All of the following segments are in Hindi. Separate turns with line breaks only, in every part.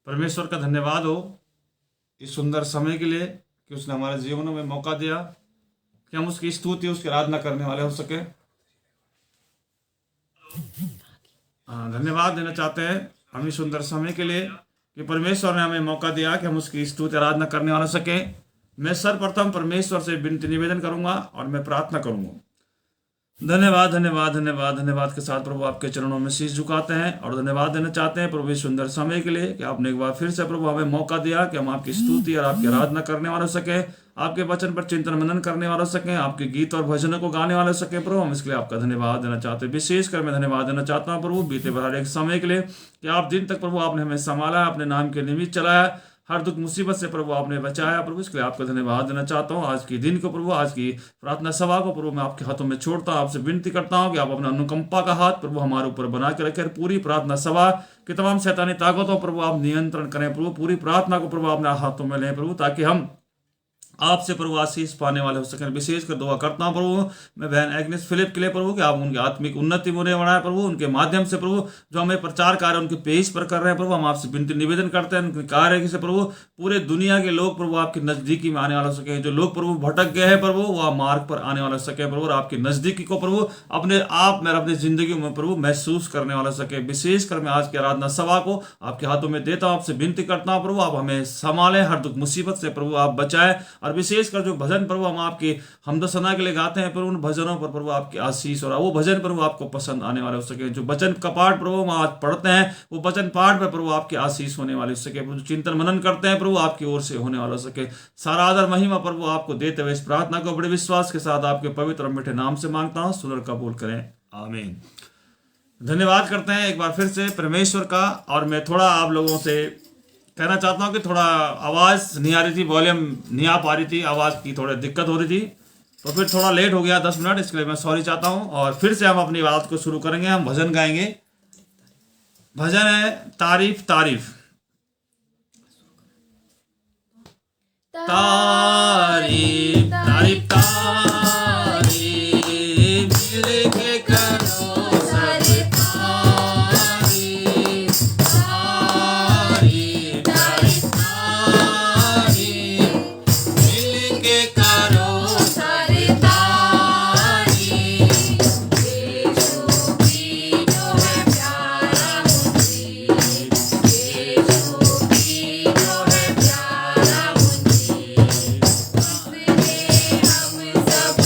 परमेश्वर का धन्यवाद हो इस सुंदर समय के लिए कि उसने हमारे जीवनों में मौका दिया कि हम उसकी स्तुति उसकी आराधना करने वाले हो सके। धन्यवाद देना चाहते हैं हम इस सुंदर समय के लिए कि परमेश्वर ने हमें मौका दिया कि हम उसकी स्तुति आराधना करने वाले सके। मैं सर्वप्रथम परमेश्वर से विनती निवेदन करूंगा और मैं प्रार्थना करूंगा। धन्यवाद धन्यवाद धन्यवाद धन्यवाद के साथ प्रभु आपके चरणों में शीश झुकाते हैं और धन्यवाद देना चाहते हैं प्रभु इस सुंदर समय के लिए कि आपने एक बार फिर से प्रभु हमें मौका दिया कि हम आपकी स्तुति और आपकी आराधना करने वाले हो सके, आपके वचन पर चिंतन मनन करने वाले हो सके, आपके गीत और भजनों को गाने वाले हो सके। प्रभु हम इसके लिए आपका धन्यवाद देना चाहते हैं। विशेषकर मैं धन्यवाद देना चाहता हूँ प्रभु बीते भर एक समय के लिए कि आप दिन तक प्रभु आपने हमें संभाला, अपने नाम के निमित्त चलाया, हर दुख मुसीबत से प्रभु आपने बचाया। प्रभु इसके लिए आपका धन्यवाद देना चाहता हूँ। आज की दिन को प्रभु, आज की प्रार्थना सभा को प्रभु मैं आपके हाथों में छोड़ता हूँ। आपसे विनती करता हूँ कि आप अपना अनुकंपा का हाथ प्रभु हमारे ऊपर बना के रखें। पूरी प्रार्थना सभा की तमाम शैतानी ताकतों प्रभु आप नियंत्रण करें प्रभु। पूरी प्रार्थना को प्रभु अपने हाथों में लें प्रभु, ताकि हम आपसे प्रभु आशीष पाने वाले हो सकें। विशेषकर दुआ करता हूँ प्रभु मैं बहन एग्नेस फिलिप के लिए प्रभु कि आप उनकी आत्मिक उन्नति होने बढ़ाए प्रभु, उनके माध्यम से प्रभु जो हमें प्रचार कार्य उनके पेज पर कर रहे हैं प्रभु, हम आपसे विनती निवेदन करते हैं उनके कार्य से प्रभु पूरे दुनिया के लोग प्रभु आपके नजदीकी में आने वाले हो सके। जो लोग प्रभु भटक गए हैं प्रभु वह मार्ग पर आने वाले हो सके प्रभु, और आपकी नजदीकी को प्रभु अपने आप में अपनी जिंदगी में प्रभु महसूस करने वाला सके। विशेषकर मैं आज की आराधना सभा को आपके हाथों में देता हूँ, आपसे विनती करता हूँ प्रभु आप हमें संभालें, हर दुख मुसीबत से प्रभु आप बचाएं। और विशेषकर जो भजन प्रभु हम आपकी हमद सना के लिए गाते हैं प्रभु, उन भजनों पर प्रभु आपकी आशीष और वो भजन प्रभु आपको पसंद आने वाले हो सके। जो वचन का पाठ प्रभु हम आज पढ़ते हैं वो वचन पाठ पर प्रभु आपकी आशीष होने वाली हो सके। प्रभु चिंतन मनन करते हैं प्रभु आपकी ओर से होने वाला हो सके। सारा आदर महिमा प्रभु आपको देते हुए इस प्रार्थना को बड़े विश्वास के साथ आपके पवित्र और मीठे नाम से मांगता हूँ, सुनर कबूल करें, आमीन। धन्यवाद करते हैं एक बार फिर से परमेश्वर का। और मैं थोड़ा आप लोगों से कहना चाहता हूँ कि थोड़ा आवाज़ नहीं आ रही थी, वॉल्यूम नहीं आ पा रही थी, आवाज़ की थोड़ी दिक्कत हो रही थी, तो फिर थोड़ा लेट हो गया 10 मिनट, इसके लिए मैं सॉरी चाहता हूँ। और फिर से हम अपनी बात को शुरू करेंगे, हम भजन गाएंगे। भजन है तारीफ तारीफ। तारीफ तारीफ तारीफ मिलके करो सारे तारीफ तारीफ तारीफ तारीफ मिलके करो सारे तारीफ। यीशु की जो है प्यारा मुझे, यीशु की जो है प्यारा मुझे, उसने हम सब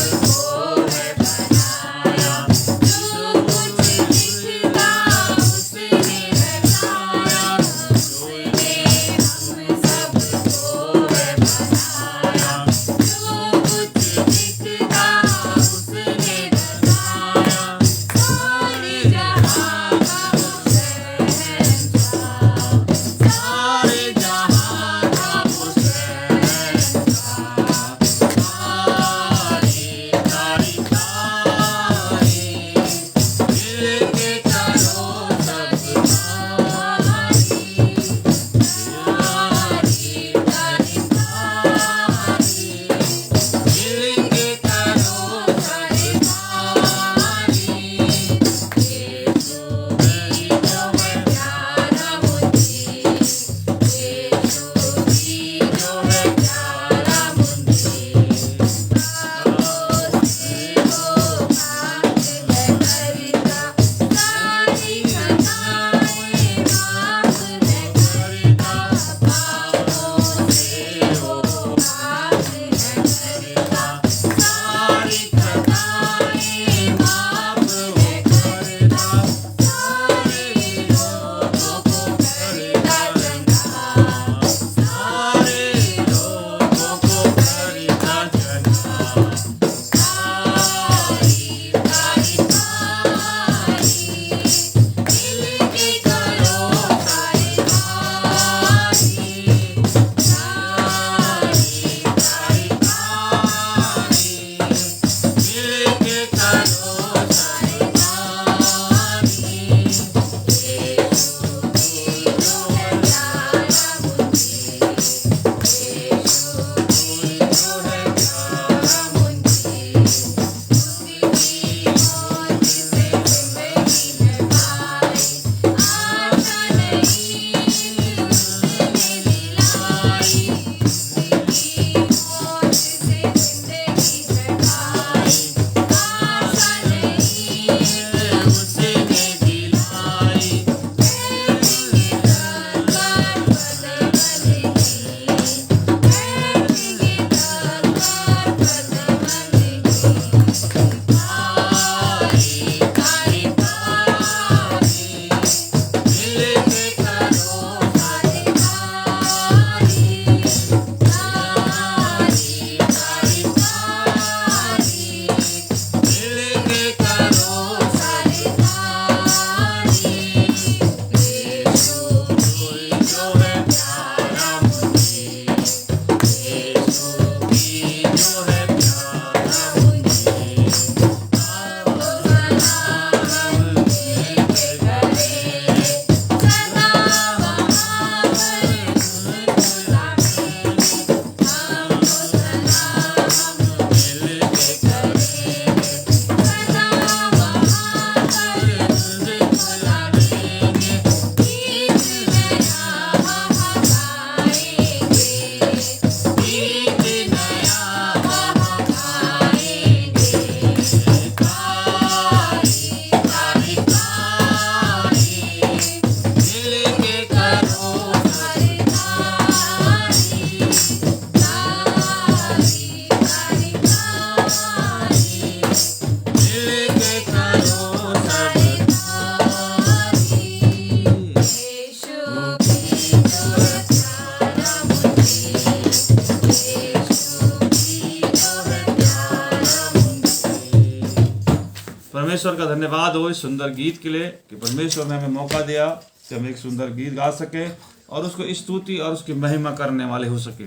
परमेश्वर का धन्यवाद हो इस सुंदर गीत के लिए कि परमेश्वर ने हमें मौका दिया कि हम एक सुंदर गीत गा सके और उसको स्तुति और उसकी महिमा करने वाले हो सके।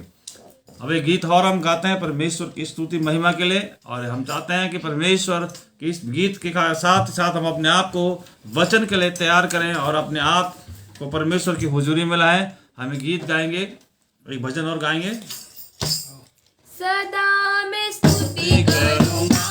अब एक गीत और हम गाते हैं परमेश्वर की स्तुति महिमा के लिए, और हम चाहते हैं कि परमेश्वर की इस गीत के साथ साथ हम अपने आप को वचन के लिए तैयार करें और अपने आप को परमेश्वर की हुजूरी में लाएं। हम गीत गाएंगे, एक भजन और गाएंगे।
सदा मैं स्तुति करूंगा,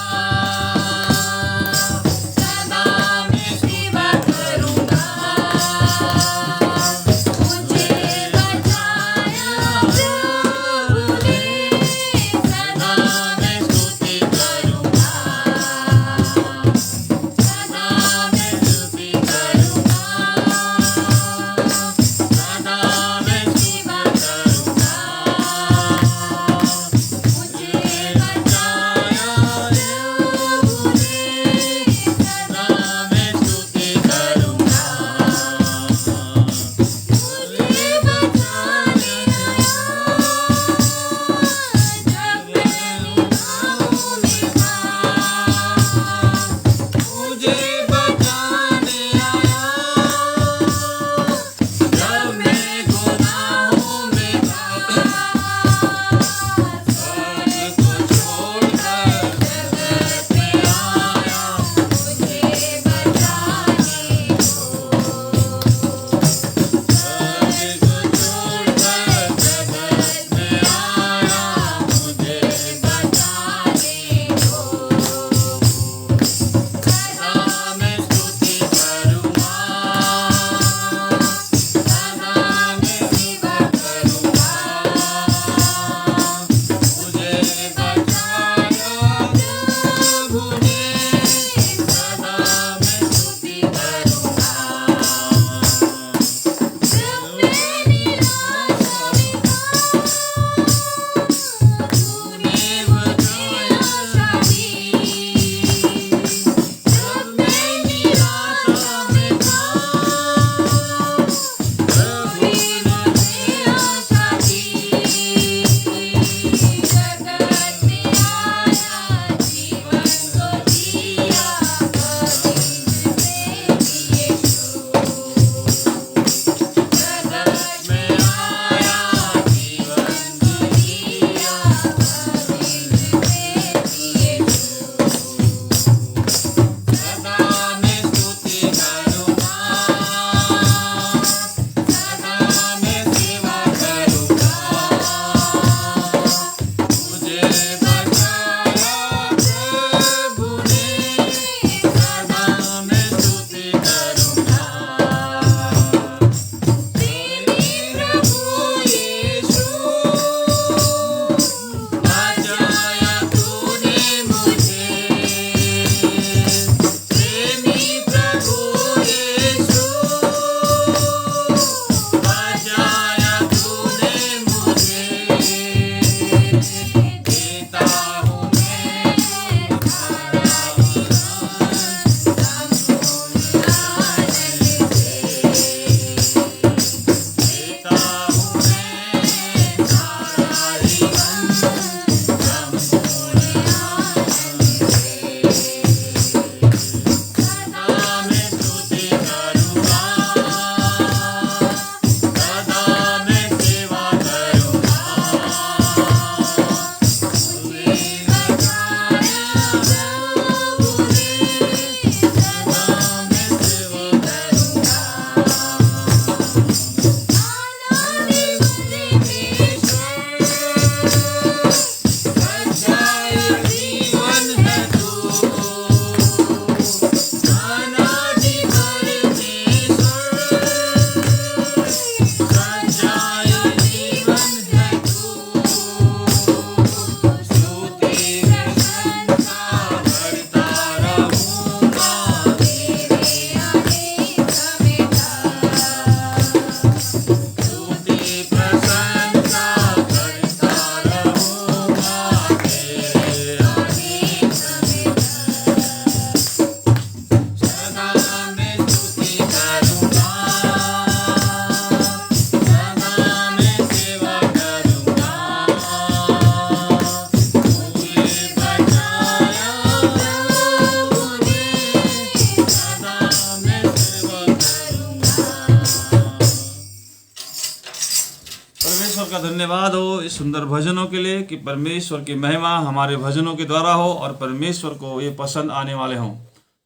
परमेश्वर का धन्यवाद हो इस सुंदर भजनों के लिए कि परमेश्वर की महिमा हमारे भजनों के द्वारा हो और परमेश्वर को ये पसंद आने वाले हों।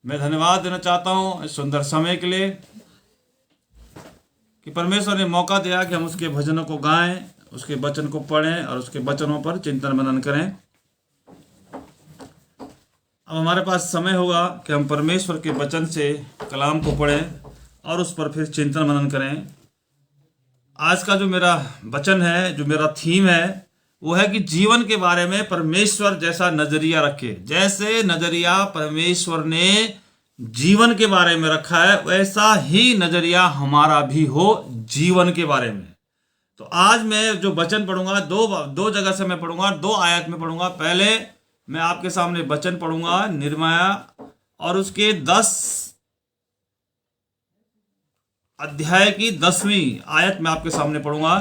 मैं धन्यवाद देना चाहता हूँ इस सुंदर समय के लिए कि परमेश्वर ने मौका दिया कि हम उसके भजनों को गाएं, उसके वचन को पढ़ें और उसके वचनों पर चिंतन मनन करें। अब हमारे पास समय होगा कि हम परमेश्वर के वचन से कलाम को पढ़ें और उस पर फिर चिंतन मनन करें। आज का जो मेरा वचन है, जो मेरा थीम है, वो है कि जीवन के बारे में परमेश्वर जैसा नजरिया रखे। जैसे नजरिया परमेश्वर ने जीवन के बारे में रखा है, वैसा ही नजरिया हमारा भी हो जीवन के बारे में। तो आज मैं जो वचन पढ़ूंगा, दो जगह से मैं पढ़ूंगा, 2 आयत में पढ़ूंगा। पहले मैं आपके सामने वचन पढ़ूंगा यिर्मयाह और उसके 10 अध्याय की 10वीं आयत में आपके सामने पढ़ूंगा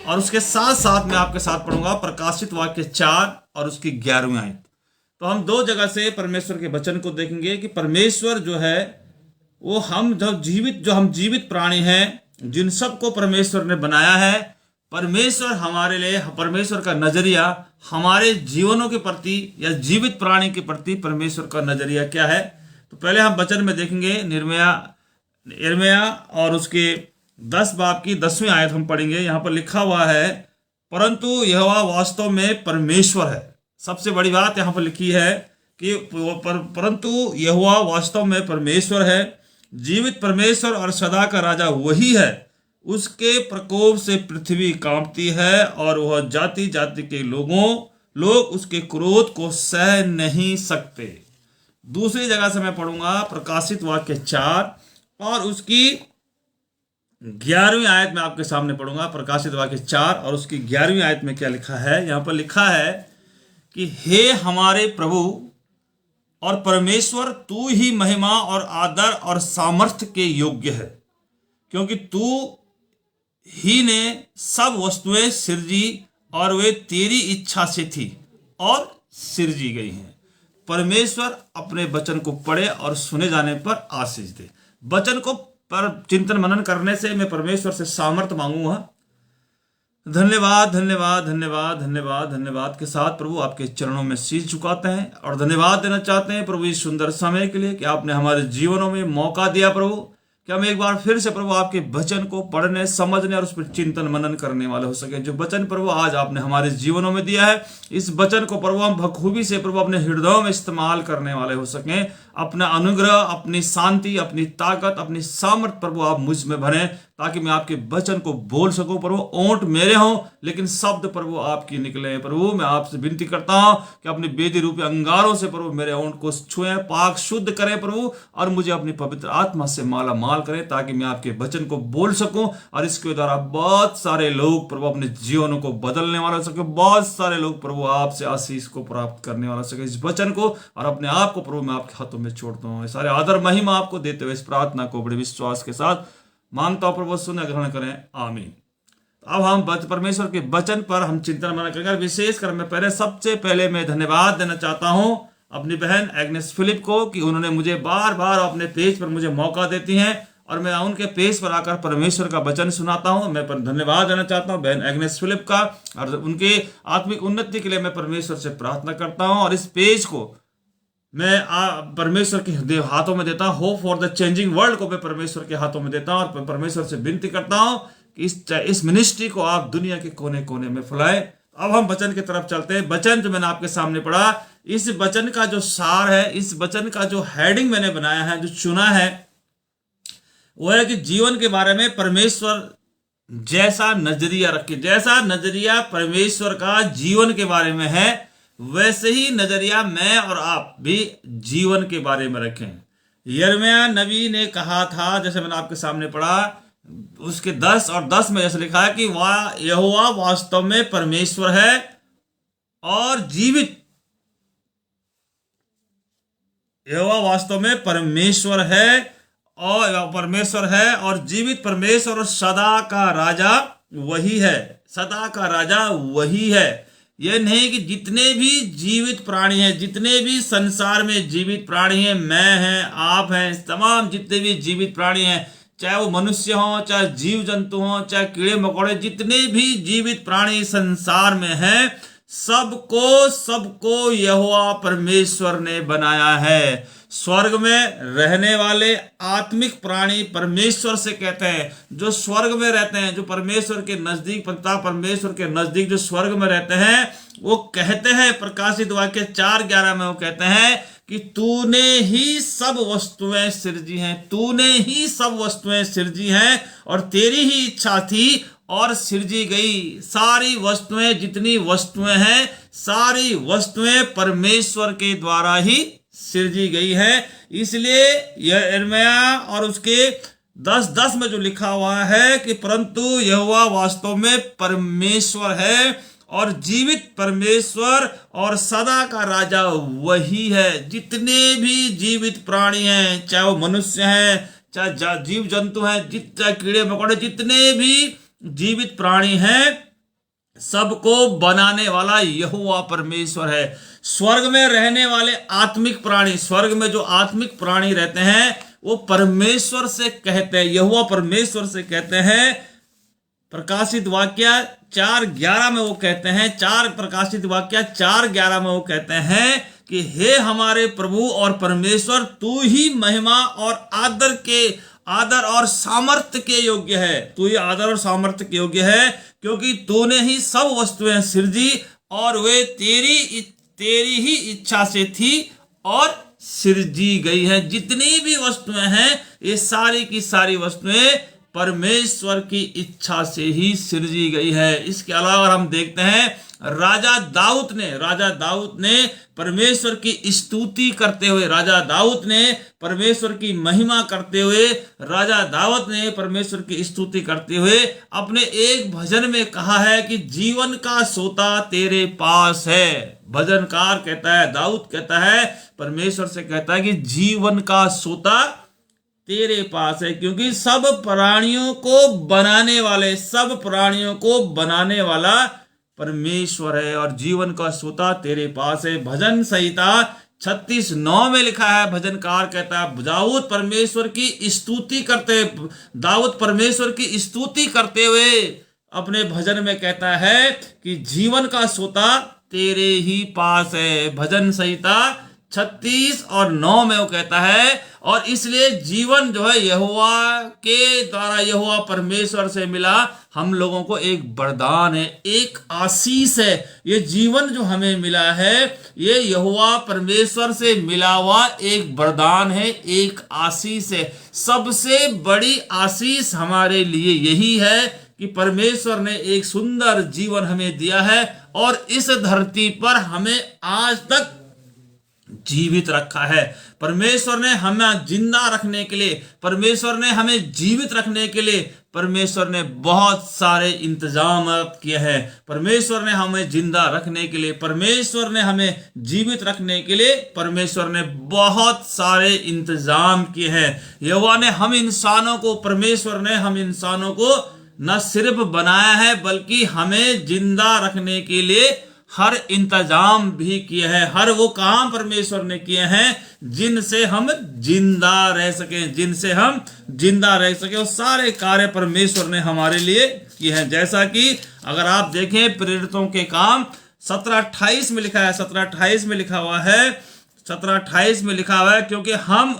और उसके साथ साथ मैं आपके साथ पढ़ूंगा प्रकाशित वाक्य 4 और उसकी 11वीं आयत। तो हम 2 जगह से परमेश्वर के वचन को देखेंगे कि परमेश्वर जो है वो हम जीवित प्राणी हैं, जिन सबको परमेश्वर ने बनाया है। परमेश्वर हमारे लिए, परमेश्वर का नजरिया हमारे जीवनों के प्रति या जीवित प्राणी के प्रति परमेश्वर का नजरिया क्या है। तो पहले हम वचन में देखेंगे यिर्मयाह और उसके 10 बाब की 10वीं आयत हम पढ़ेंगे। यहाँ पर लिखा हुआ है, परंतु यहोवा वास्तव में परमेश्वर है। सबसे बड़ी बात यहाँ पर लिखी है कि परंतु यहोवा वास्तव में परमेश्वर है, जीवित परमेश्वर और सदा का राजा वही है। उसके प्रकोप से पृथ्वी कांपती है और वह जाति जाति के लोग उसके क्रोध को सह नहीं सकते। दूसरी जगह से मैं पढ़ूंगा प्रकाशित वाक्य 4 और उसकी 11वीं आयत में आपके सामने पढ़ूंगा। प्रकाशित वाक्य 4 और उसकी 11वीं आयत में क्या लिखा है। यहाँ पर लिखा है कि हे हमारे प्रभु और परमेश्वर, तू ही महिमा और आदर और सामर्थ्य के योग्य है, क्योंकि तू ही ने सब वस्तुएं सिरजी और वे तेरी इच्छा से थी और सिरजी गई हैं। परमेश्वर अपने वचन को पढ़े और सुने जाने पर आशीष दे। वचन को पर चिंतन मनन करने से मैं परमेश्वर से सामर्थ्य मांगूंगा। धन्यवाद धन्यवाद धन्यवाद धन्यवाद धन्यवाद के साथ प्रभु आपके चरणों में शीश झुकाते हैं और धन्यवाद देना चाहते हैं प्रभु इस सुंदर समय के लिए कि आपने हमारे जीवनों में मौका दिया प्रभु कि हम एक बार फिर से प्रभु आपके वचन को पढ़ने, समझने और उस पर चिंतन मनन करने वाले हो सके। जो वचन प्रभु आज आपने हमारे जीवनों में दिया है, इस वचन को प्रभु हम बखूबी से प्रभु अपने हृदयों में इस्तेमाल करने वाले हो सके। अपना अनुग्रह, अपनी शांति, अपनी ताकत, अपनी सामर्थ प्रभु आप मुझ में भरें ताकि मैं आपके वचन को बोल सकूं। प्रभु ओंठ मेरे हों लेकिन शब्द प्रभु आपकी निकले। प्रभु मैं आपसे विनती करता हूं कि अपने बेदी रूपी अंगारों से प्रभु मेरे ओंठ को छुएं, पाक शुद्ध करें प्रभु, और मुझे अपनी पवित्र आत्मा से माला माल करें ताकि मैं आपके वचन को बोल सकूं और इसके द्वारा बहुत सारे लोग प्रभु अपने जीवनों को बदलने वाला हो सके। बहुत सारे लोग प्रभु आपसे आशीष को प्राप्त करने वाला हो सके। इस वचन को और अपने आप को प्रभु मैं आपके हाथों में छोड़ता हूँ। सारे आदर महिमा आपको देते हुए इस प्रार्थना को बड़े विश्वास के साथ मांगता हूं प्रभु, सुने ग्रहण करें, आमीन। अब हम परमेश्वर के वचन पर हम चिंतन मनन करेंगे। विशेषकर मैं सबसे पहले मैं धन्यवाद देना चाहता हूं अपनी बहन एग्नेस फिलिप को कि उन्होंने मुझे बार बार अपने पेज पर मुझे मौका देती हैं और मैं उनके पेज पर आकर परमेश्वर का वचन सुनाता हूं। मैं धन्यवाद देना चाहता हूं बहन एग्नेस फिलिप का और उनके आत्मिक उन्नति के लिए मैं परमेश्वर से प्रार्थना करता हूं। और इस पेज को मैं परमेश्वर के हाथों में देता हूं। Hope for the changing world को मैं परमेश्वर के हाथों में देता हूं और परमेश्वर से विनती करता हूं कि इस मिनिस्ट्री को आप दुनिया के कोने कोने में फैलाएं। अब हम वचन की तरफ चलते हैं। वचन जो मैंने आपके सामने पढ़ा, इस वचन का जो सार है, इस वचन का जो हेडिंग मैंने बनाया है, जो चुना है, वो है कि जीवन के बारे में परमेश्वर जैसा नजरिया रखे। जैसा नजरिया परमेश्वर का जीवन के बारे में है, वैसे ही नजरिया मैं और आप भी जीवन के बारे में रखें। यिर्मयाह नबी ने कहा था, जैसे मैंने आपके सामने पढ़ा, उसके 10 और 10 में जैसे लिखा है कि यहोवा वास्तव में परमेश्वर है और जीवित, यहोवा वास्तव में परमेश्वर है और जीवित परमेश्वर और सदा का राजा वही है। सदा का राजा वही है। यह नहीं कि जितने भी जीवित प्राणी हैं, जितने भी संसार में जीवित प्राणी हैं, मैं हैं, आप हैं, तमाम जितने भी जीवित प्राणी हैं, चाहे वो मनुष्य हो, चाहे जीव जंतु हो, चाहे कीड़े मकोड़े, जितने भी जीवित प्राणी संसार में हैं, सबको यहोवा परमेश्वर ने बनाया है। स्वर्ग में रहने वाले आत्मिक प्राणी परमेश्वर से कहते हैं, जो स्वर्ग में रहते हैं, जो परमेश्वर के नजदीक, पिता परमेश्वर के नजदीक जो स्वर्ग में रहते हैं, वो कहते हैं, प्रकाशित वाक्य 4:11 में वो कहते हैं कि तूने ही सब वस्तुएं सिरजी हैं, तूने ही सब वस्तुएं सिरजी हैं और तेरी ही इच्छा थी और सिरजी गई। सारी वस्तुएं, जितनी वस्तुएं हैं, सारी वस्तुएं परमेश्वर के द्वारा ही सिरजी गई है। इसलिए यह यिर्मयाह और उसके 10:10 में जो लिखा हुआ है कि परंतु यहोवा वास्तव में परमेश्वर है और जीवित परमेश्वर और सदा का राजा वही है। जितने भी जीवित प्राणी हैं, चाहे वो मनुष्य हैं, चाहे जीव जंतु हैं, चाहे कीड़े मकोड़े, जितने भी जीवित प्राणी हैं, सबको बनाने वाला यहोवा परमेश्वर है। स्वर्ग में रहने वाले आत्मिक प्राणी, स्वर्ग में जो आत्मिक प्राणी रहते हैं, वो परमेश्वर से कहते हैं, यहोवा परमेश्वर से कहते हैं। प्रकाशित वाक्य 4:11 में वो कहते हैं, प्रकाशित वाक्य 4:11 में वो कहते हैं कि हे हमारे प्रभु और परमेश्वर, तू ही महिमा और आदर और सामर्थ्य के योग्य है। तू ही आदर और सामर्थ्य के योग्य है, क्योंकि तूने ही सब वस्तुएं सिरजी और वे तेरी ही इच्छा से थी और सिरजी गई है। जितनी भी वस्तुएं हैं, ये सारी की सारी वस्तुएं परमेश्वर की इच्छा से ही सिरजी गई है। इसके अलावा हम देखते हैं राजा दाऊद ने परमेश्वर की स्तुति करते हुए, राजा दाऊद ने परमेश्वर की महिमा करते हुए, राजा दाऊद ने परमेश्वर की स्तुति करते हुए अपने एक भजन में कहा है कि जीवन का सोता तेरे पास है। भजनकार कहता है, दाऊद कहता है, परमेश्वर से कहता है कि जीवन का सोता तेरे पास है, क्योंकि सब प्राणियों को बनाने वाला परमेश्वर है और जीवन का सोता तेरे पास है। भजन संहिता 36:9 में लिखा है, भजनकार कहता है, दाऊद परमेश्वर की स्तुति करते हुए अपने भजन में कहता है कि जीवन का सोता तेरे ही पास है। भजन संहिता 36:9 में वो कहता है, और इसलिए जीवन जो है यहोवा के द्वारा, यहोवा परमेश्वर से मिला, हम लोगों को एक वरदान है, एक आशीष है। ये जीवन जो हमें मिला है, ये यहोवा परमेश्वर से मिला हुआ एक वरदान है, एक आशीष है। सबसे बड़ी आशीष हमारे लिए यही है कि परमेश्वर ने एक सुंदर जीवन हमें दिया है और इस धरती पर हमें आज तक जीवित रखा है। परमेश्वर ने हमें जिंदा रखने के लिए, परमेश्वर ने हमें जीवित रखने के लिए, परमेश्वर ने बहुत सारे इंतजाम किए हैं। परमेश्वर ने हमें जिंदा रखने के लिए, परमेश्वर ने हमें जीवित रखने के लिए, परमेश्वर ने बहुत सारे इंतजाम किए हैं। यहोवा ने परमेश्वर ने हम इंसानों को न सिर्फ बनाया है, बल्कि हमें जिंदा रखने के लिए हर इंतजाम भी किए हैं। हर वो काम परमेश्वर ने किए हैं जिनसे हम जिंदा रह सके, वो सारे कार्य परमेश्वर ने हमारे लिए किए हैं। जैसा कि अगर आप देखें प्रेरितों के काम 17:28 में लिखा है, 17:28 में लिखा हुआ है, क्योंकि हम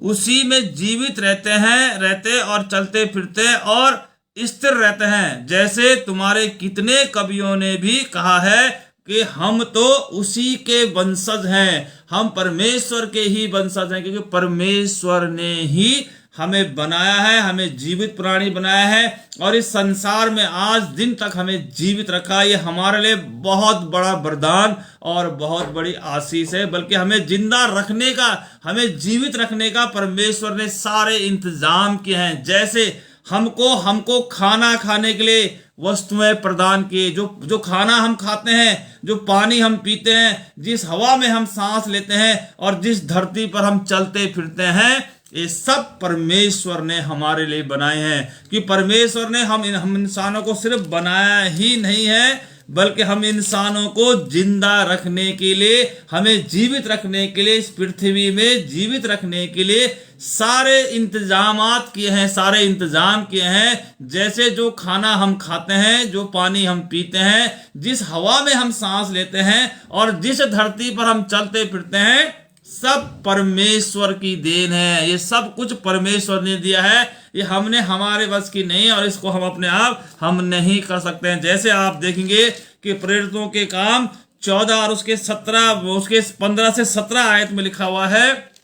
उसी में जीवित रहते और चलते फिरते और स्थिर रहते हैं, जैसे तुम्हारे कितने कवियों ने भी कहा है कि हम तो उसी के वंशज हैं, हम परमेश्वर के ही वंशज हैं, क्योंकि परमेश्वर ने ही हमें बनाया है, हमें जीवित प्राणी बनाया है और इस संसार में आज दिन तक हमें जीवित रखा। ये हमारे लिए बहुत बड़ा वरदान और बहुत बड़ी आशीष है। बल्कि हमें जिंदा रखने का, हमें जीवित रखने का परमेश्वर ने सारे इंतजाम किए हैं। जैसे हमको खाना खाने के लिए वस्तुएं प्रदान किए, जो खाना हम खाते हैं, जो पानी हम पीते हैं, जिस हवा में हम सांस लेते हैं और जिस धरती पर हम चलते फिरते हैं, ये सब परमेश्वर ने हमारे लिए बनाए हैं। कि परमेश्वर ने हम इंसानों को सिर्फ बनाया ही नहीं है, बल्कि हम इंसानों को जिंदा रखने के लिए, हमें जीवित रखने के लिए, इस पृथ्वी में जीवित रखने के लिए सारे इंतजामात किए हैं, सारे इंतजाम किए हैं। जैसे जो खाना हम खाते हैं, जो पानी हम पीते हैं, जिस हवा में हम सांस लेते हैं और जिस धरती पर हम चलते फिरते हैं, सब परमेश्वर की देन है। ये सब कुछ परमेश्वर ने दिया है। ये हमने हमारे बस की नहीं, और इसको हम अपने आप हम नहीं कर सकते हैं। जैसे आप देखेंगे कि प्रेरितों के काम 14 और उसके 15 से 17 आयत में लिखा हुआ है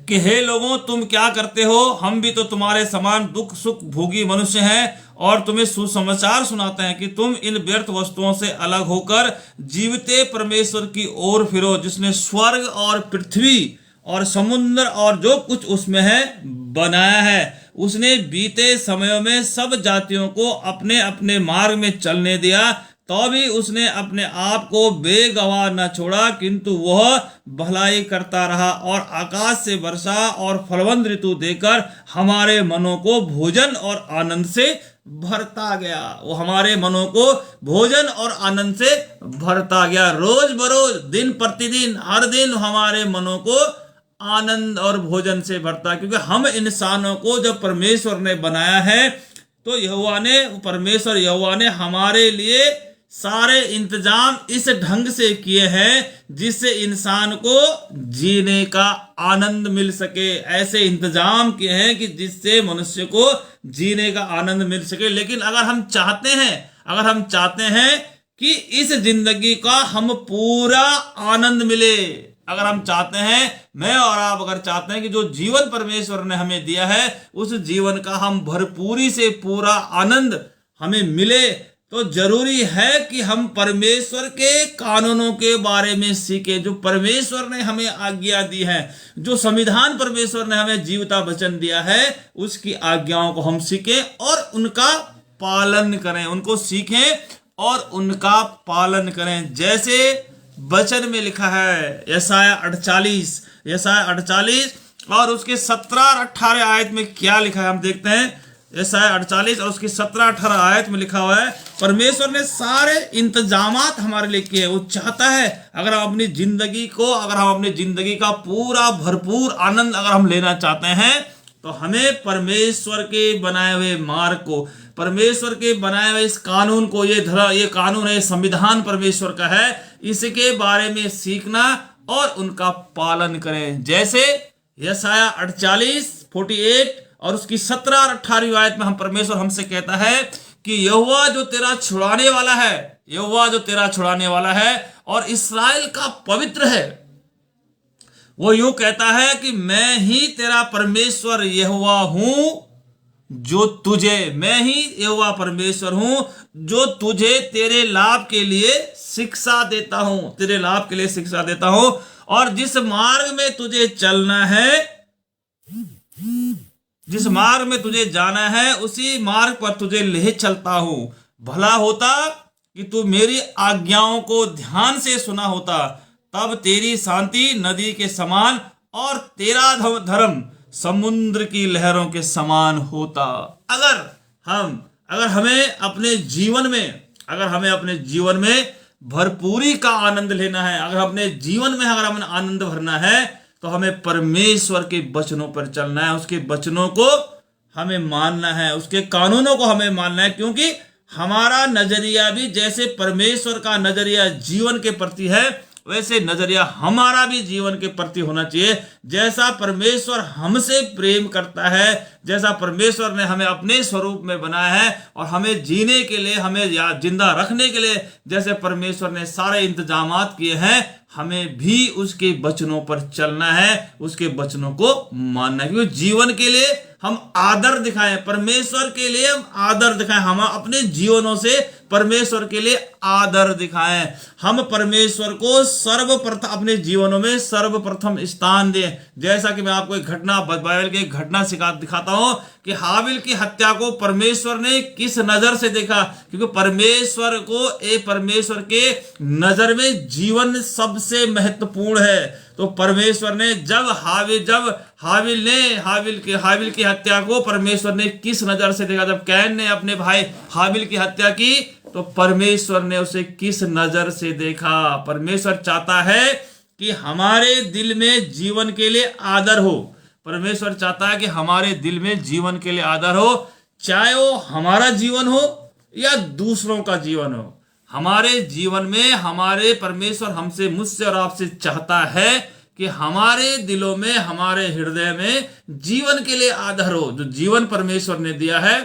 कि हे लोगों, तुम क्या करते हो? हम भी तो तुम्हारे समान दुख सुख भोगी मनुष्य हैं, और तुम्हें सुसमाचार सुनाते हैं कि तुम इन व्यर्थ वस्तुओं से अलग होकर जीवते परमेश्वर की ओर फिरो, जिसने स्वर्ग और पृथ्वी और समुद्र और जो कुछ उसमें है बनाया है। उसने बीते समयों में सब जातियों को अपने अपने मार्ग में चलने दिया, तो भी उसने अपने आप को बेगवाह न छोड़ा, किंतु वह भलाई करता रहा और आकाश से वर्षा और फलवंत ऋतु देकर हमारे मनों को भोजन और आनंद से भरता गया। वो हमारे मनों को भोजन और आनंद से भरता गया। रोज बरोज, दिन प्रतिदिन, हर दिन हमारे मनों को आनंद और भोजन से भरता, क्योंकि हम इंसानों को जब परमेश्वर ने बनाया है तो परमेश्वर यहोवा ने हमारे लिए सारे इंतजाम इस ढंग से किए हैं जिससे इंसान को जीने का आनंद मिल सके। ऐसे इंतजाम किए हैं कि जिससे मनुष्य को जीने का आनंद मिल सके। लेकिन अगर हम चाहते हैं कि इस जिंदगी का हम पूरा आनंद मिले, अगर हम चाहते हैं, मैं और आप अगर चाहते हैं कि जो जीवन परमेश्वर ने हमें दिया है उस जीवन का हम भरपूरी से पूरा आनंद हमें मिले, तो जरूरी है कि हम परमेश्वर के कानूनों के बारे में सीखें। जो परमेश्वर ने हमें आज्ञा दी है, जो संविधान परमेश्वर ने हमें जीवता वचन दिया है, उसकी आज्ञाओं को हम सीखें और उनका पालन करें। उनको सीखें और उनका पालन करें। जैसे वचन में लिखा है यशाया 48 और उसके 17 और 18 आयत में क्या लिखा है हम देखते हैं। यशाया 48 और उसकी 17-18 आयत में लिखा हुआ है, परमेश्वर ने सारे इंतजामात हमारे लिए किए। वो चाहता है अगर हम अपनी जिंदगी का पूरा भरपूर आनंद अगर हम लेना चाहते हैं तो हमें परमेश्वर के बनाए हुए मार्ग को, परमेश्वर के बनाए हुए इस कानून को, ये कानून है, संविधान परमेश्वर का है, इसके बारे में सीखना और उनका पालन करें। जैसे यशाया 48 और उसकी 17 और 18 आयत में हम परमेश्वर हमसे कहता है कि यहोवा जो तेरा छुड़ाने वाला है और इस्राएल का पवित्र है, वो यूं कहता है कि मैं ही तेरा परमेश्वर यहोवा हूं मैं ही यहोवा परमेश्वर हूं जो तुझे तेरे लाभ के लिए शिक्षा देता हूं, और जिस मार्ग में तुझे चलना है, जिस मार्ग में तुझे जाना है, उसी मार्ग पर तुझे ले चलता हूं। भला होता कि तू मेरी आज्ञाओं को ध्यान से सुना होता, तब तेरी शांति नदी के समान और तेरा धर्म समुद्र की लहरों के समान होता। अगर हमें अपने जीवन में भरपूरी का आनंद लेना है, अगर अपने जीवन में हमें आनंद भरना है, तो हमें परमेश्वर के वचनों पर चलना है, उसके वचनों को हमें मानना है, उसके कानूनों को हमें मानना है। क्योंकि हमारा नजरिया भी जैसे परमेश्वर का नजरिया जीवन के प्रति है, वैसे नजरिया हमारा भी जीवन के प्रति होना चाहिए। जैसा परमेश्वर हमसे प्रेम करता है, जैसा परमेश्वर ने हमें अपने स्वरूप में बनाया है और हमें जीने के लिए, हमें जिंदा रखने के लिए जैसे परमेश्वर ने सारे इंतजामात किए हैं, हमें भी उसके वचनों पर चलना है, उसके वचनों को मानना है। क्योंकि जीवन के लिए हम आदर दिखाएं, परमेश्वर के लिए हम आदर दिखाएं, हम अपने जीवनों से परमेश्वर के लिए आदर दिखाएं। हम परमेश्वर को सर्वप्रथम अपने जीवनों में सर्वप्रथम स्थान दें। जैसा कि मैं आपको एक घटना, बाइबल की एक घटना दिखाता हूं कि हाबिल की हत्या को परमेश्वर ने किस नजर से देखा। क्योंकि परमेश्वर के नजर में जीवन सबसे महत्वपूर्ण है। तो परमेश्वर ने जब हाबिल की हत्या को परमेश्वर ने किस नजर से देखा, जब कैन ने अपने भाई हाबिल की हत्या की तो परमेश्वर ने उसे किस नजर से देखा। परमेश्वर चाहता है कि हमारे दिल में जीवन के लिए आदर हो, परमेश्वर चाहता है कि हमारे दिल में जीवन के लिए आदर हो, चाहे वो हमारा जीवन हो या दूसरों का जीवन हो। हमारे जीवन में हमारे परमेश्वर हमसे, मुझसे और आपसे चाहता है कि हमारे दिलों में, हमारे हृदय में जीवन के लिए आदर हो। जो जीवन परमेश्वर ने दिया है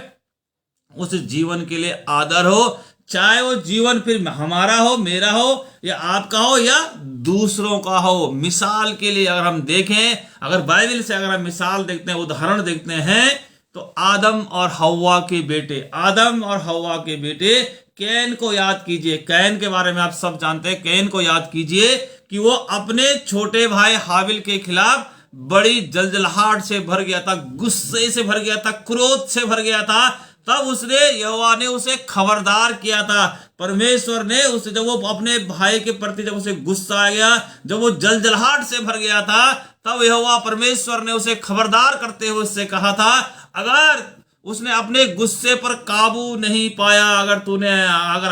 उस जीवन के लिए आदर हो, चाहे वो जीवन फिर हमारा हो, मेरा हो या आपका हो या दूसरों का हो। मिसाल के लिए अगर हम देखें, अगर बाइबल से अगर हम मिसाल देखते हैं, उदाहरण देखते हैं, तो आदम और हव्वा के बेटे, आदम और हव्वा के बेटे कैन को याद कीजिए। कैन के बारे में आप सब जानते हैं। कैन को याद कीजिए कि वो अपने छोटे भाई हाबिल के खिलाफ बड़ी जलजलाहट से भर गया था, गुस्से से भर गया था, क्रोध से भर गया था। तब उसने, यहोवा ने उसे खबरदार किया था। परमेश्वर ने उसे, जब वो अपने भाई के प्रति जब उसे गुस्सा आ गया, जब वो जलजलाहट से भर गया था, तब यहोवा परमेश्वर ने उसे खबरदार करते हुए उससे कहा था, अगर उसने अपने गुस्से पर काबू नहीं पाया, अगर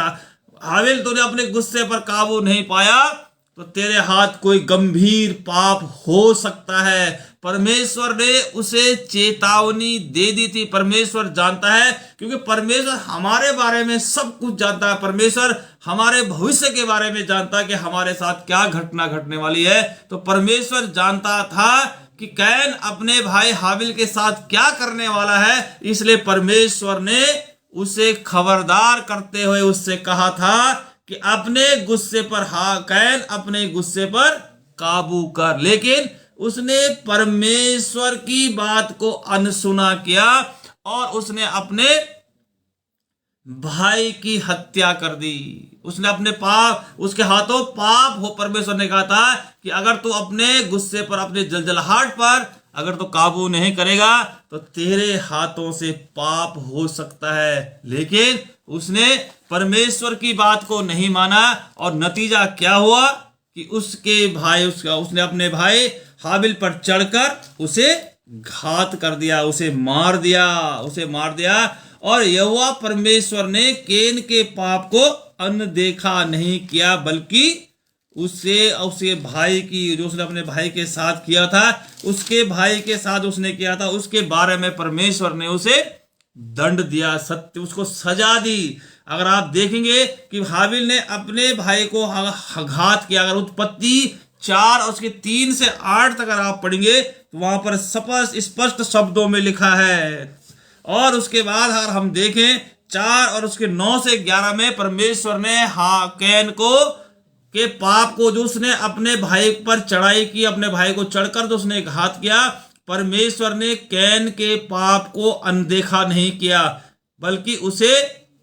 हाबिल तूने अपने गुस्से पर काबू नहीं पाया, तो तेरे हाथ कोई गंभीर पाप हो सकता है। परमेश्वर ने उसे चेतावनी दे दी थी। परमेश्वर जानता है, क्योंकि परमेश्वर हमारे बारे में सब कुछ जानता है। परमेश्वर हमारे भविष्य के बारे में जानता है कि हमारे साथ क्या घटना घटने वाली है। तो परमेश्वर जानता था कि कैन अपने भाई हाबिल के साथ क्या करने वाला है, इसलिए परमेश्वर ने उसे खबरदार करते हुए उससे कहा था कि अपने गुस्से पर, कैन अपने गुस्से पर काबू कर। लेकिन उसने परमेश्वर की बात को अनसुना किया और उसने अपने भाई की हत्या कर दी। उसने अपने पाप, उसके हाथों पाप हो। परमेश्वर ने कहा था कि अगर तू अपने गुस्से पर, अपने जलजलाहट पर अगर तो काबू नहीं करेगा तो तेरे हाथों से पाप हो सकता है। लेकिन उसने परमेश्वर की बात को नहीं माना और नतीजा क्या हुआ कि उसने अपने भाई हाबिल पर चढ़कर उसे घात कर दिया, उसे मार दिया। और यहोवा परमेश्वर ने कैन के पाप को अनदेखा नहीं किया, बल्कि उसके भाई की, जो उसने अपने भाई के साथ किया था, उसके भाई के साथ उसने किया था, उसके बारे में परमेश्वर ने उसे दंड दिया, उसको सजा दी। अगर आप देखेंगे कि हाबिल ने अपने भाई को घात किया, अगर उत्पत्ति 4 और उसके 3 से 8 तक अगर आप पढ़ेंगे तो वहां पर स्पष्ट शब्दों में लिखा है। और उसके बाद अगर हम देखें 4 और उसके 9 से 11 में परमेश्वर ने कैन के पाप को, जो उसने अपने भाई पर चढ़ाई की, अपने भाई को चढ़कर जो उसने घात किया, परमेश्वर ने कैन के पाप को अनदेखा नहीं किया, बल्कि उसे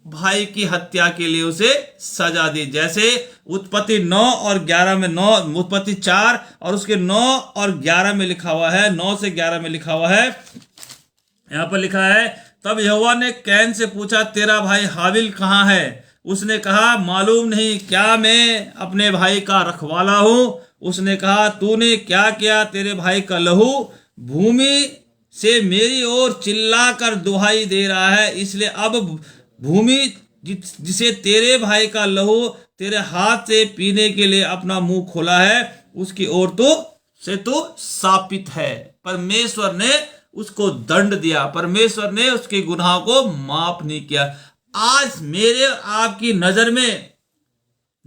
भाई की हत्या के लिए उसे सजा दी। जैसे उत्पत्ति 9 और 11 में, उत्पत्ति 4 और उसके 9 और 11 में लिखा हुआ है, 9 से 11 में लिखा हुआ है, यहां पर लिखा है, तब यहोवा ने कैन से पूछा, तेरा भाई हाबिल कहाँ है? उसने कहा, मालूम नहीं, क्या मैं अपने भाई का रखवाला हूं? उसने कहा, तूने क्या किया? तेरे भाई का लहू भूमि से मेरी ओर चिल्लाकर दुहाई दे रहा है, इसलिए अब भूमि जिसे तेरे भाई का लहू तेरे हाथ से पीने के लिए अपना मुंह खोला है, उसकी ओर तो शापित है। परमेश्वर ने उसको दंड दिया, परमेश्वर ने उसके गुनाह को माफ नहीं किया। आज मेरे और आपकी नजर में,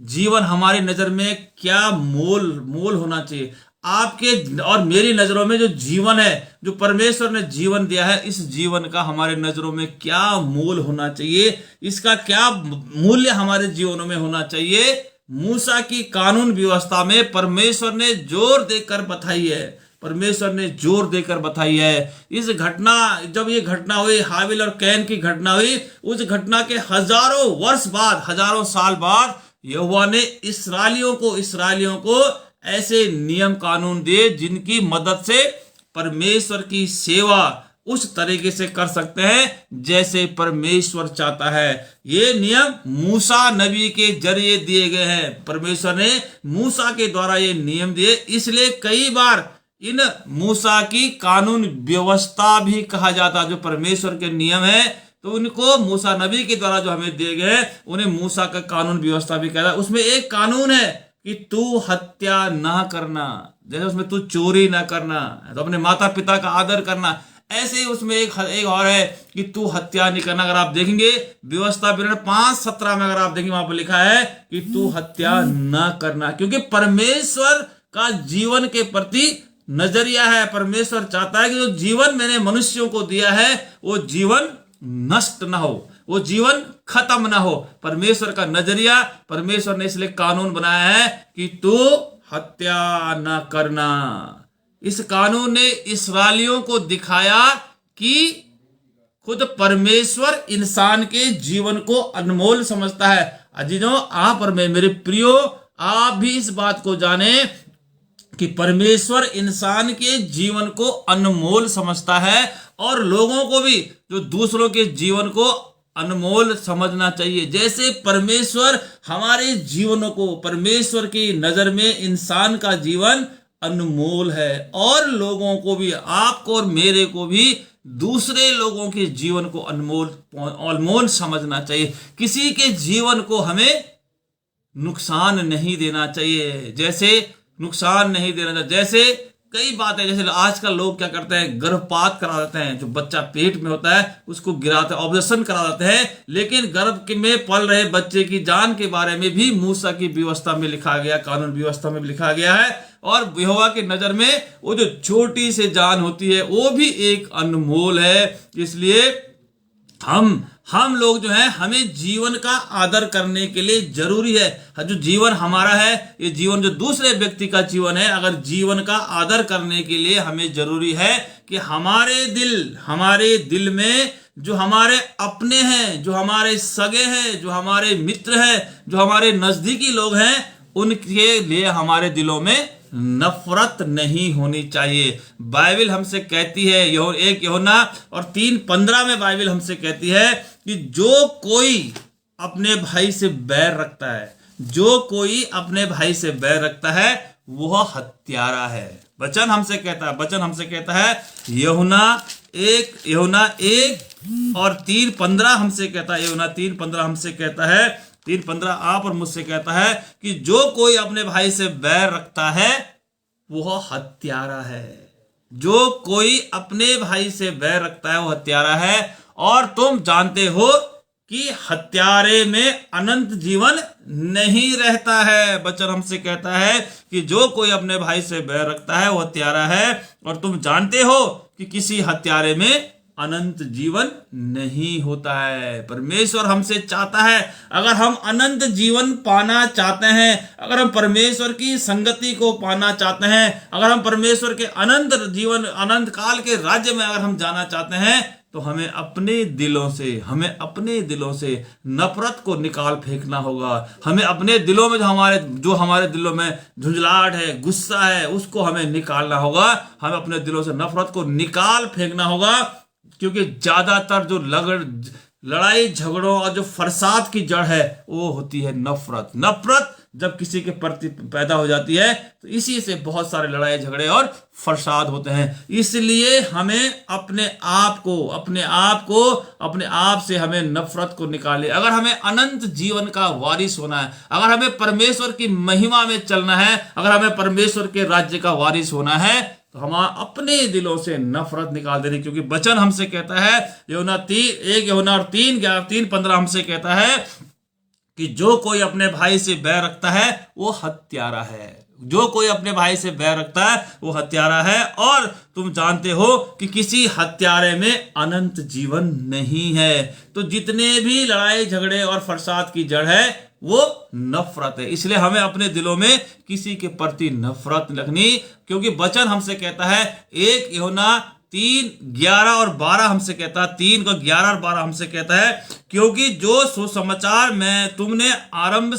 जीवन हमारी नजर में क्या मोल होना चाहिए? आपके और मेरी नजरों में जो जीवन है, जो परमेश्वर ने जीवन दिया है, इस जीवन का हमारे नजरों में क्या मोल होना चाहिए? इसका क्या मूल्य हमारे जीवनों में होना चाहिए? मूसा की कानून व्यवस्था में परमेश्वर ने जोर देकर बताई है, परमेश्वर ने जोर देकर बताई है। इस घटना, जब ये घटना हुई, हाबिल और कैन की घटना हुई, उस घटना के हजारों वर्ष बाद, हजारों साल बाद यहोवा ने इसराइलियों को ऐसे नियम कानून दिए जिनकी मदद से परमेश्वर की सेवा उस तरीके से कर सकते हैं जैसे परमेश्वर चाहता है। ये नियम मूसा नबी के जरिए दिए गए हैं। परमेश्वर ने मूसा के द्वारा ये नियम दिए, इसलिए कई बार इन मूसा की कानून व्यवस्था भी कहा जाता। जो परमेश्वर के नियम है, तो उनको मूसा नबी के द्वारा जो हमें दिए गए, उन्हें मूसा का कानून व्यवस्था भी कहता है। उसमें एक कानून है कि तू हत्या ना करना, जैसे उसमें तू चोरी ना करना, तो अपने माता पिता का आदर करना, ऐसे ही उसमें एक और है कि तू हत्या नहीं करना। अगर आप देखेंगे व्यवस्था विवरण 5:17 में, अगर आप देखेंगे वहां पर लिखा है कि तू हत्या ना करना, क्योंकि परमेश्वर का जीवन के प्रति नजरिया है। परमेश्वर चाहता है कि जो जीवन मैंने मनुष्यों को दिया है वो जीवन नष्ट ना हो, वो जीवन खत्म ना हो। परमेश्वर का नजरिया, परमेश्वर ने इसलिए कानून बनाया है कि तू हत्या ना करना। इस कानून ने इस्राएलियों को दिखाया कि खुद परमेश्वर इंसान के जीवन को अनमोल समझता है। अजीजों, आप और मैं, मेरे प्रियो, आप भी इस बात को जाने कि परमेश्वर इंसान के जीवन को अनमोल समझता है, और लोगों को भी, जो दूसरों के जीवन को अनमोल समझना चाहिए। जैसे परमेश्वर हमारे जीवनों को, परमेश्वर की नजर में इंसान का जीवन अनमोल है, और लोगों को भी, आपको और मेरे को भी दूसरे लोगों के जीवन को अनमोल समझना चाहिए। किसी के जीवन को हमें नुकसान नहीं देना चाहिए, जैसे नुकसान नहीं देना चाहिए। जैसे कई बातें, जैसे आजकल लोग क्या करते हैं, गर्भपात करा देते हैं, जो बच्चा पेट में होता है उसको गिराते हैं, ऑपरेशन करा देते हैं। लेकिन गर्भ में पल रहे बच्चे की जान के बारे में भी मूसा की व्यवस्था में लिखा गया, कानून व्यवस्था में लिखा गया है। और यहोवा की नजर में वो जो छोटी सी जान होती है वो भी एक अनमोल है। इसलिए हम लोग जो है, हमें जीवन का आदर करने के लिए जरूरी है। जो जीवन हमारा है, ये जीवन जो दूसरे व्यक्ति का जीवन है, अगर जीवन का आदर करने के लिए हमें जरूरी है कि हमारे दिल में जो हमारे अपने हैं, जो हमारे सगे हैं, जो हमारे मित्र हैं, जो हमारे नजदीकी लोग हैं, उनके लिए हमारे दिलों में नफरत नहीं होनी चाहिए। बाइबल हमसे कहती है, एक यूहन्ना और 3:15 में बाइबल हमसे कहती है कि जो कोई अपने भाई से बैर रखता है, जो कोई अपने भाई से बैर रखता है वह हत्यारा है। वचन हमसे कहता है यूहन्ना 1 और 3:15 हमसे कहता है, यूहन्ना 3:15 हमसे कहता है, 3:15 आप और मुझसे कहता है कि जो कोई अपने भाई से बैर रखता है वह हत्यारा है। जो कोई अपने भाई से बैर रखता है वो हत्यारा है। और तुम जानते हो कि हत्यारे में अनंत जीवन नहीं रहता है। वचन हमसे कहता है कि जो कोई अपने भाई से बैर रखता है वो हत्यारा है, और तुम जानते हो कि किसी हत्यारे में अनंत जीवन नहीं होता है। परमेश्वर हमसे चाहता है, अगर हम अनंत जीवन पाना चाहते हैं, अगर हम परमेश्वर की संगति को पाना चाहते हैं, अगर हम परमेश्वर के अनंत जीवन, अनंत काल के राज्य में अगर हम जाना चाहते हैं, तो हमें अपने दिलों से नफरत को निकाल फेंकना होगा। हमें अपने दिलों में जो हमारे दिलों में झुंझलाहट है, गुस्सा है, उसको हमें निकालना होगा। हमें अपने दिलों से नफरत को निकाल फेंकना होगा, क्योंकि ज्यादातर जो लड़ाई झगड़ों और जो फसाद की जड़ है वो होती है नफरत। जब किसी के प्रति पैदा हो जाती है तो इसी से बहुत सारे लड़ाई झगड़े और फसाद होते हैं। इसलिए हमें अपने आप से हमें नफरत को निकाले। अगर हमें अनंत जीवन का वारिस होना है, अगर हमें परमेश्वर की महिमा में चलना है, अगर हमें परमेश्वर के राज्य का वारिस होना है, तो हम अपने दिलों से नफरत निकाल देनी। क्योंकि वचन हमसे कहता है, यूहन्ना 3:15 हमसे कहता है कि जो कोई अपने भाई से बैर रखता है वो हत्यारा है। जो कोई अपने भाई से बैर रखता है वो हत्यारा है। और तुम जानते हो कि किसी हत्यारे में अनंत जीवन नहीं है। तो जितने भी लड़ाई झगड़े और फसाद की जड़ है वो नफरत है। इसलिए हमें अपने दिलों में किसी के प्रति नफरत रखनी, क्योंकि वचन हमसे कहता है, 1 यूहन्ना 3:11 और 12 हमसे कहता है, 3:11 और 12 हमसे कहता है, क्योंकि जो सुसमाचार तुमने आरंभ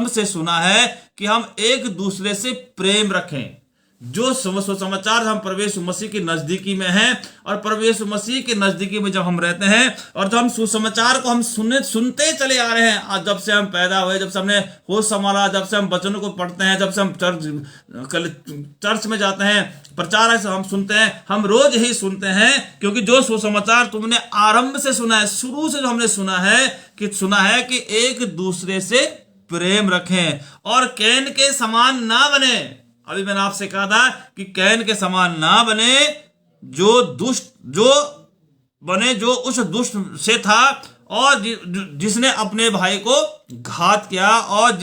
से सुना है कि हम एक दूसरे से प्रेम रखें, जो सुसमाचार हम प्रभु यीशु मसीह की नजदीकी में हैं, और प्रभु यीशु मसीह की नजदीकी में जब हम रहते हैं और जब हम सुसमाचार को हम सुनते चले आ रहे हैं, आज जब से हम पैदा हुए, जब से हमने होश संभाला, जब से हम वचनों को पढ़ते हैं, जब से हम चर्च में जाते हैं, प्रचार है हम सुनते हैं, हम रोज ही सुनते हैं, क्योंकि जो सुसमाचार तुमने आरंभ से सुना है, शुरू से जो हमने सुना है कि एक दूसरे से प्रेम रखें और कैन के समान ना बने। अभी मैंने आपसे कहा था कि कैन के समान ना बने, जो उस दुष्ट से था और जिसने अपने भाई को घात किया, और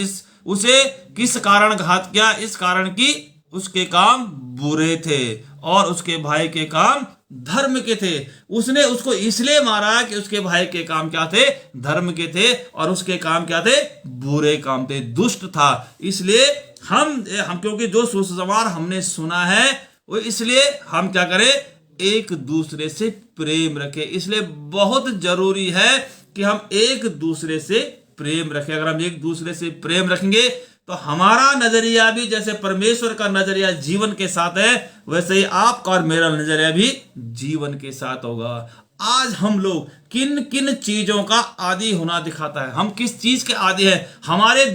उसे किस कारण घात किया? इस कारण कि उसके काम बुरे थे और उसके भाई के काम धर्म के थे। उसने उसको इसलिए मारा कि उसके भाई के काम क्या थे? धर्म के थे, और उसके काम क्या थे? बुरे काम थे, दुष्ट था। इसलिए हम क्योंकि जो सुसमाचार हमने सुना है, वो इसलिए हम क्या करें? एक दूसरे से प्रेम रखें। इसलिए बहुत जरूरी है कि हम एक दूसरे से प्रेम रखें। अगर हम एक दूसरे से प्रेम रखेंगे तो हमारा नजरिया भी जैसे परमेश्वर का नजरिया जीवन के साथ है, वैसे ही आपका और मेरा नजरिया भी जीवन के साथ होगा। आज हम लोग किन किन चीजों का आदी होना दिखाता है? हम किस चीज के आदी है? हमारे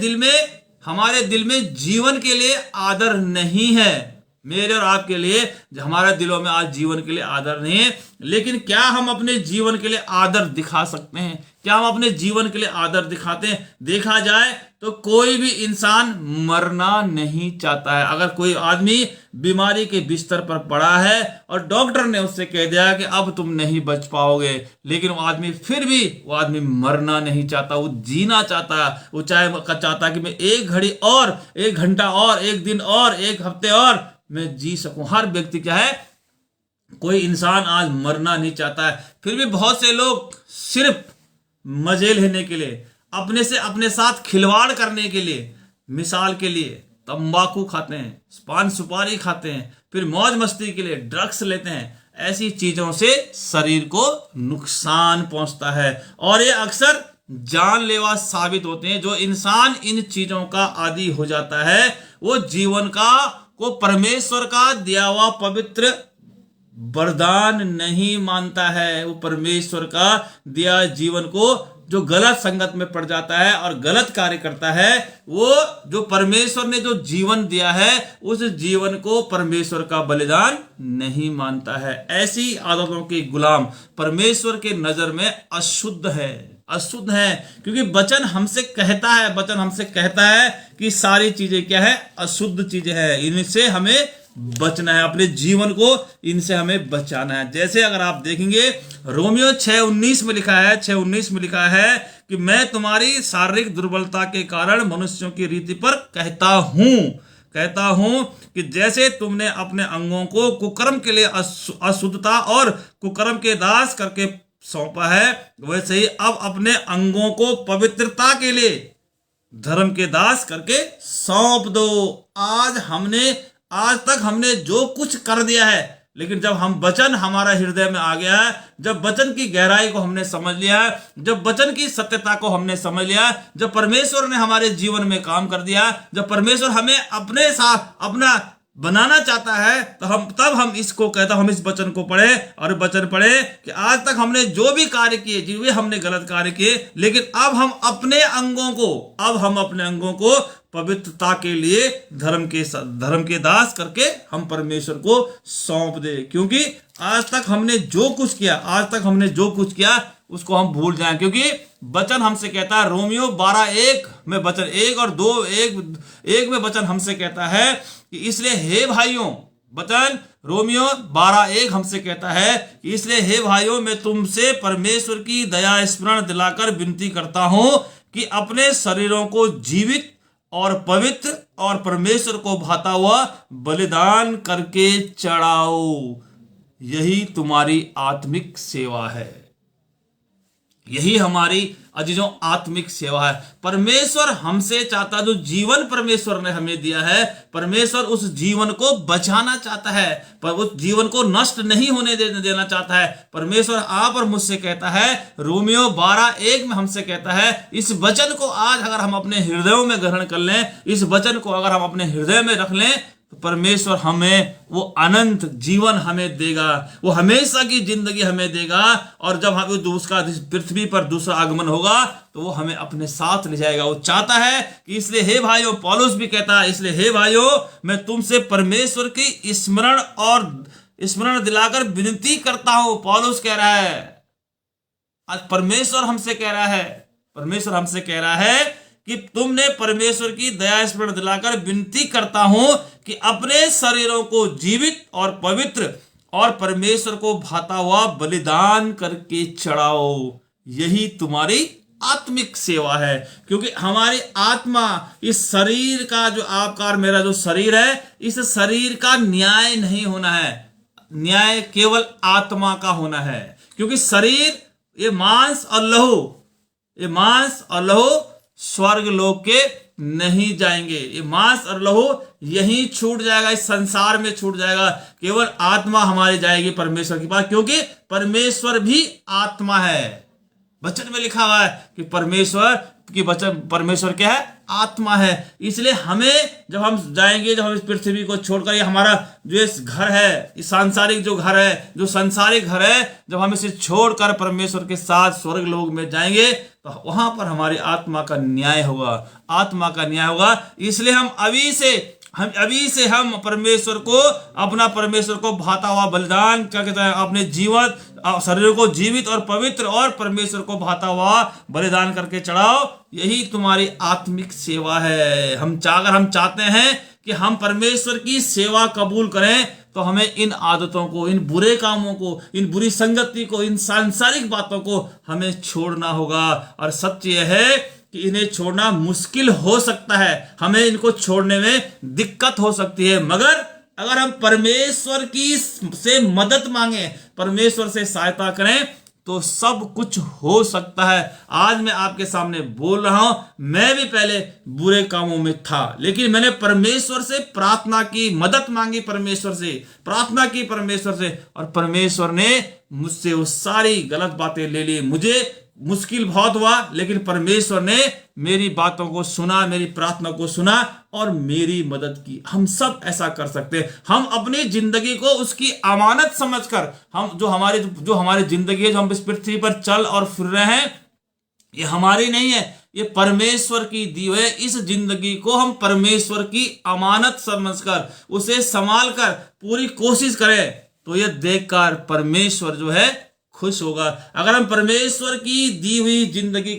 दिल में जीवन के लिए आदर नहीं है। मेरे और आपके लिए हमारे दिलों में आज जीवन के लिए आदर नहीं है। लेकिन क्या हम अपने जीवन के लिए आदर दिखा सकते हैं? क्या हम अपने जीवन के लिए आदर दिखाते हैं? देखा जाए तो कोई भी इंसान मरना नहीं चाहता है। अगर कोई आदमी बीमारी के बिस्तर पर पड़ा है और डॉक्टर ने उससे कह दिया कि अब तुम नहीं बच पाओगे, लेकिन वो आदमी मरना नहीं चाहता, वो जीना चाहता है। वो चाहता कि मैं एक घड़ी और, एक घंटा और, एक दिन और, एक हफ्ते और मैं जी सकूं। हर व्यक्ति क्या है? कोई इंसान आज मरना नहीं चाहता है। फिर भी बहुत से लोग सिर्फ मजे लेने के लिए, अपने साथ खिलवाड़ करने के लिए, मिसाल के लिए तंबाकू खाते हैं, पान सुपारी खाते हैं, फिर मौज मस्ती के लिए ड्रग्स लेते हैं। ऐसी चीजों से शरीर को नुकसान पहुंचता है और ये अक्सर जानलेवा साबित होते हैं। जो इंसान इन चीजों का आदी हो जाता है, वो जीवन को परमेश्वर का दिया हुआ पवित्र वरदान नहीं मानता है। वो परमेश्वर का दिया जीवन को जो गलत संगत में पड़ जाता है और गलत कार्य करता है, वो जो परमेश्वर ने जो जीवन दिया है, उस जीवन को परमेश्वर का बलिदान नहीं मानता है। ऐसी आदतों के गुलाम परमेश्वर के नजर में अशुद्ध है, क्योंकि वचन हमसे कहता है कि सारी चीजें क्या है? अशुद्ध चीजें हैं। इनसे हमें बचना है, अपने जीवन को इनसे हमें बचाना है। जैसे अगर आप देखेंगे रोमियो 6:19 में लिखा है कि मैं तुम्हारी शारीरिक दुर्बलता के कारण मनुष्यों की रीति पर कहता हूं कि जैसे तुमने अपने अंगों को कुकर्म के लिए अशुद्धता और कुकर्म के दास करके सौंपा है, वैसे ही अब अपने अंगों को पवित्रता के लिए धर्म के दास करके सौंप दो। आज तक हमने जो कुछ कर दिया है, लेकिन जब हम वचन हमारा हृदय में आ गया है, जब वचन की गहराई को हमने समझ लिया है, जब वचन की सत्यता को हमने समझ लिया, जब परमेश्वर ने हमारे जीवन में काम कर दिया, जब परमेश्वर हमें अपने साथ अपना बनाना चाहता है, तो हम इस वचन को पढ़े और वचन पढ़े कि आज तक हमने जो भी कार्य किए, जो भी हमने गलत कार्य किए, लेकिन अब हम अपने अंगों को पवित्रता के लिए धर्म के दास करके हम परमेश्वर को सौंप दे। क्योंकि आज तक हमने जो कुछ किया उसको हम भूल जाएं, क्योंकि वचन हमसे कहता है, रोमियो 12:1 में वचन 1 और 2:1 में वचन हमसे कहता है कि इसलिए हे भाइयों, वचन रोमियो 12:1 हमसे कहता है कि इसलिए हे भाइयों, मैं तुमसे परमेश्वर की दया स्मरण दिलाकर विनती करता हूं कि अपने शरीरों को जीवित और पवित्र और परमेश्वर को भाता हुआ बलिदान करके चढ़ाओ। यही तुम्हारी आत्मिक सेवा है। यही हमारी अजीजों आत्मिक सेवा है। परमेश्वर हमसे चाहता, जो जीवन परमेश्वर ने हमें दिया है, परमेश्वर उस जीवन को बचाना चाहता है, पर उस जीवन को नष्ट नहीं होने देना चाहता है। परमेश्वर आप और मुझसे कहता है, रोमियो 12:1 में हमसे कहता है, इस वचन को आज अगर हम अपने हृदयों में ग्रहण कर लें, इस वचन को अगर हम अपने हृदय में रख लें, तो परमेश्वर हमें वो अनंत जीवन हमें देगा, वो हमेशा की जिंदगी हमें देगा। और जब हम उसका पृथ्वी पर दूसरा आगमन होगा तो वो हमें अपने साथ ले जाएगा। वो चाहता है कि इसलिए हे भाइयों, पौलुस भी कहता है, इसलिए हे भाइयों मैं तुमसे परमेश्वर की स्मरण दिलाकर विनती करता हूं। पौलुस कह रहा है, आज परमेश्वर हमसे कह रहा है, परमेश्वर हमसे कह रहा है कि तुमने परमेश्वर की दया स्मरण दिलाकर विनती करता हूं कि अपने शरीरों को जीवित और पवित्र और परमेश्वर को भाता हुआ बलिदान करके चढ़ाओ। यही तुम्हारी आत्मिक सेवा है। क्योंकि हमारी आत्मा, इस शरीर का जो आपका और मेरा जो शरीर है, इस शरीर का न्याय नहीं होना है, न्याय केवल आत्मा का होना है। क्योंकि शरीर, ये मांस और लहू स्वर्ग लोक के नहीं जाएंगे। ये मांस और लहू यहीं छूट जाएगा, इस संसार में छूट जाएगा। केवल आत्मा हमारी जाएगी परमेश्वर के पास, क्योंकि परमेश्वर भी आत्मा है। वचन में लिखा हुआ है कि परमेश्वर क्या है? आत्मा है। इसलिए हमें जब हम जाएंगे, जब हम इस पृथ्वी को छोड़कर, ये हमारा जो इस घर है, इस सांसारिक जो घर है, जो संसारिक घर है, जब हम इसे छोड़कर परमेश्वर के साथ स्वर्ग लोक में जाएंगे तो वहां पर हमारी आत्मा का न्याय होगा, आत्मा का न्याय होगा। इसलिए हम अभी से हम परमेश्वर को भाता हुआ बलिदान, क्या कहते हैं, अपने जीवन शरीर को जीवित और पवित्र और परमेश्वर को भाता हुआ बलिदान करके चढ़ाओ। यही तुम्हारी आत्मिक सेवा है। अगर हम चाहते हैं कि हम परमेश्वर की सेवा कबूल करें तो हमें इन आदतों को, इन बुरे कामों को, इन बुरी संगति को, इन सांसारिक बातों को हमें छोड़ना होगा। और सत्य यह है कि इन्हें छोड़ना मुश्किल हो सकता है, हमें इनको छोड़ने में दिक्कत हो सकती है, मगर अगर हम परमेश्वर से मदद मांगे, परमेश्वर से सहायता करें तो सब कुछ हो सकता है। आज मैं आपके सामने बोल रहा हूं, मैं भी पहले बुरे कामों में था, लेकिन मैंने परमेश्वर से प्रार्थना की, मदद मांगी, प्रार्थना की परमेश्वर से, और परमेश्वर ने मुझसे वो सारी गलत बातें ले ली। मुझे मुश्किल बहुत हुआ, लेकिन परमेश्वर ने मेरी बातों को सुना, मेरी प्रार्थना को सुना और मेरी मदद की। हम सब ऐसा कर सकते हैं। हम अपनी जिंदगी को उसकी अमानत समझकर, हम जो हमारी जिंदगी है, जो हम इस पृथ्वी पर चल और फिर रहे हैं, ये हमारी नहीं है, ये परमेश्वर की दी हुई है। इस जिंदगी को हम परमेश्वर की अमानत समझकर, उसे संभाल कर पूरी कोशिश करें तो ये देखकर परमेश्वर जो है खुश होगा। अगर हम परमेश्वर की दी हुई जिंदगी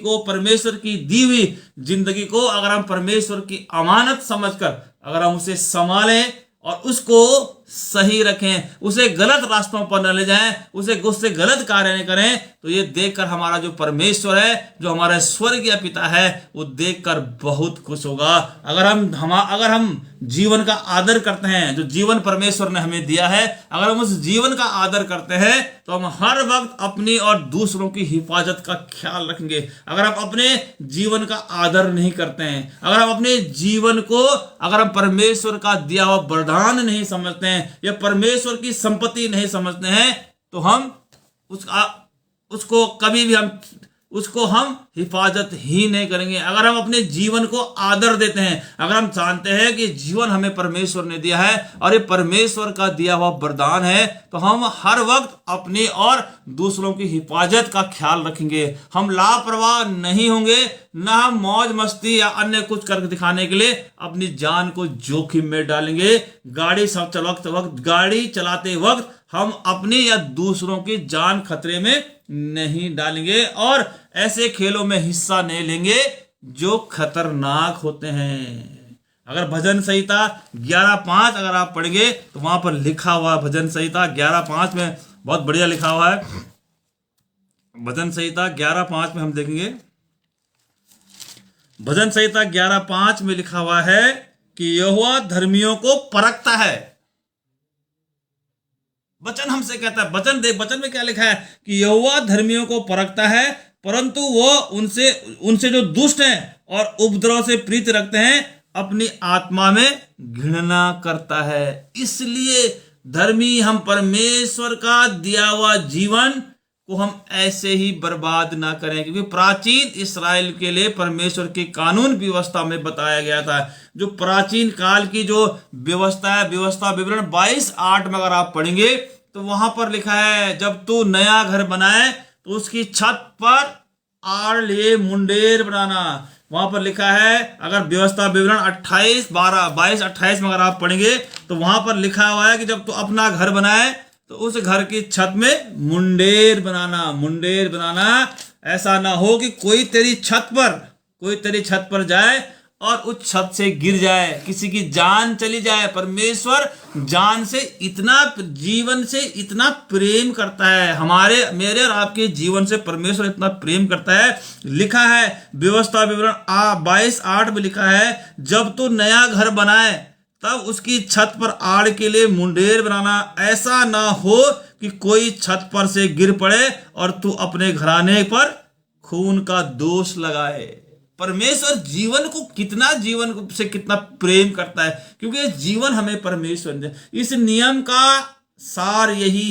को अगर हम परमेश्वर की अमानत समझकर अगर हम उसे संभालें और उसको सही रखें, उसे गलत रास्तों पर न ले जाएं, उससे गलत कार्य नहीं करें, तो ये देखकर हमारा जो परमेश्वर है, जो हमारा स्वर्गीय पिता है, वो देखकर बहुत खुश होगा। अगर हम जीवन का आदर करते हैं, जो जीवन परमेश्वर ने हमें दिया है, अगर हम उस जीवन का आदर करते हैं तो हम हर वक्त अपनी और दूसरों की हिफाजत का ख्याल रखेंगे। अगर हम अपने जीवन का आदर नहीं करते हैं, अगर हम अपने जीवन को अगर हम परमेश्वर का दिया हुआ वरदान नहीं समझते हैं या परमेश्वर की संपत्ति नहीं समझते हैं, तो हम उसको हम हिफाजत ही नहीं करेंगे। अगर हम अपने जीवन को आदर देते हैं, अगर हम जानते हैं कि जीवन हमें परमेश्वर ने दिया है और ये परमेश्वर का दिया हुआ वरदान है, तो हम हर वक्त अपनी और दूसरों की हिफाजत का ख्याल रखेंगे। हम लापरवाह नहीं होंगे, ना हम मौज मस्ती या अन्य कुछ करके दिखाने के लिए अपनी जान को जोखिम में डालेंगे। गाड़ी चलाते वक्त हम अपनी या दूसरों की जान खतरे में नहीं डालेंगे और ऐसे खेलों में हिस्सा नहीं लेंगे जो खतरनाक होते हैं। अगर भजन संहिता 11:5 अगर आप पढ़ेंगे तो वहां पर लिखा हुआ, भजन संहिता 11:5 में बहुत बढ़िया लिखा हुआ है। भजन संहिता 11:5 में हम देखेंगे, भजन संहिता 11:5 में लिखा हुआ है कि यहोवा धर्मियों को परखता है। वचन हमसे कहता है, वचन में क्या लिखा है कि यहोवा धर्मियों को परखता है, परंतु वो उनसे जो दुष्ट हैं और उपद्रव से प्रीति रखते हैं अपनी आत्मा में घृणा करता है। इसलिए धर्मी हम परमेश्वर का दिया हुआ जीवन को हम ऐसे ही बर्बाद ना करें, क्योंकि प्राचीन इस्राएल के लिए परमेश्वर की कानून व्यवस्था में बताया गया था। जो प्राचीन काल की जो व्यवस्था है, व्यवस्था विवरण 22:8 में अगर आप पढ़ेंगे तो वहां पर लिखा है, जब तू नया घर बनाए तो उसकी छत पर आड़ लिए मुंडेर बनाना। वहां पर लिखा है, अगर व्यवस्था विवरण 22:28 में अगर आप पढ़ेंगे तो वहां पर लिखा हुआ है कि जब तू अपना घर बनाए तो उस घर की छत में मुंडेर बनाना। मुंडेर बनाना, ऐसा ना हो कि कोई तेरी छत पर जाए और उस छत से गिर जाए, किसी की जान चली जाए। परमेश्वर जान से इतना, जीवन से इतना प्रेम करता है, हमारे मेरे और आपके जीवन से परमेश्वर इतना प्रेम करता है। लिखा है व्यवस्था विवरण 22:8 में लिखा है, जब तू नया घर बनाए तब उसकी छत पर आड़ के लिए मुंडेर बनाना। ऐसा ना हो कि कोई छत पर से गिर पड़े और तू अपने घराने पर खून का दोष लगाए। परमेश्वर जीवन से कितना प्रेम करता है, क्योंकि जीवन हमें परमेश्वर ने, इस नियम का सार यही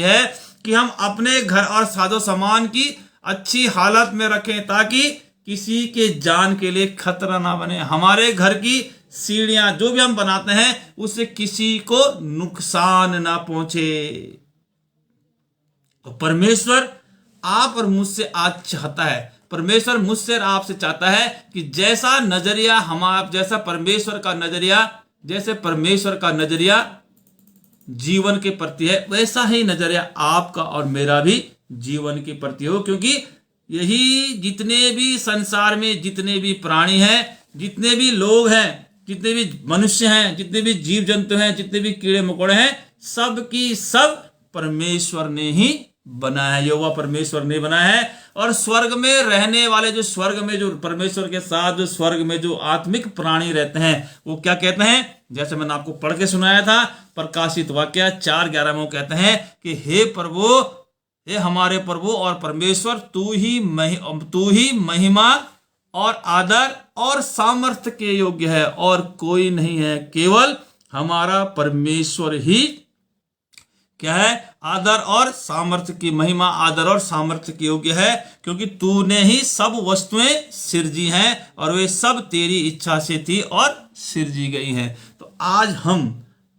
है कि हम अपने घर और साजो सामान की अच्छी हालत में रखें, ताकि किसी के जान के लिए खतरा ना बने। हमारे घर की सीढ़ियां जो भी हम बनाते हैं उससे किसी को नुकसान ना पहुंचे। तो परमेश्वर आप और मुझसे आज चाहता है, परमेश्वर मुझसे और आपसे चाहता है कि जैसा नजरिया जैसे परमेश्वर का नजरिया जीवन के प्रति है, वैसा ही नजरिया आपका और मेरा भी जीवन के प्रति हो। क्योंकि यही जितने भी संसार में जितने भी प्राणी हैं, जितने भी लोग हैं, जितने भी मनुष्य हैं, जितने भी जीव जंतु हैं, जितने भी कीड़े मकोड़े हैं, सब की सब परमेश्वर ने ही बनाया है, यहोवा परमेश्वर ने बनाया है। और स्वर्ग में रहने वाले, जो स्वर्ग में जो परमेश्वर के साथ जो स्वर्ग में जो आत्मिक प्राणी रहते हैं, वो क्या कहते हैं, जैसे मैंने आपको पढ़ के सुनाया था, प्रकाशित वाक्य 4:11 में वो कहते हैं कि हे प्रभु, हे हमारे प्रभु और परमेश्वर, तू ही महिमा और आदर और सामर्थ्य के योग्य है, और कोई नहीं है, केवल हमारा परमेश्वर ही क्या है, आदर और सामर्थ्य की, महिमा आदर और सामर्थ्य के योग्य है, क्योंकि तूने ही सब वस्तुएं सिरजी हैं और वे सब तेरी इच्छा से थी और सिरजी गई हैं। तो आज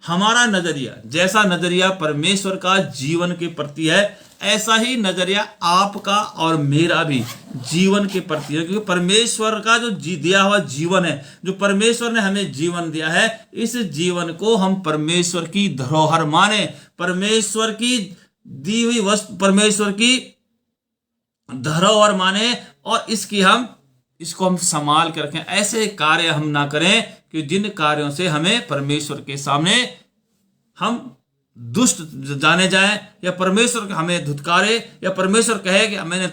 हमारा नजरिया, जैसा नजरिया परमेश्वर का जीवन के प्रति है, ऐसा ही नजरिया आपका और मेरा भी जीवन के प्रति है। क्योंकि परमेश्वर का जो दिया हुआ जीवन है, जो परमेश्वर ने हमें जीवन दिया है, इस जीवन को हम परमेश्वर की धरोहर माने, परमेश्वर की दी हुई वस्तु, परमेश्वर की धरोहर माने, और इसको हम संभाल के रखें। ऐसे कार्य हम ना करें कि जिन कार्यों से हमें परमेश्वर के सामने हम दुष्ट जाने जाएं, या परमेश्वर हमें धुतकारे, या परमेश्वर कहे कि मैं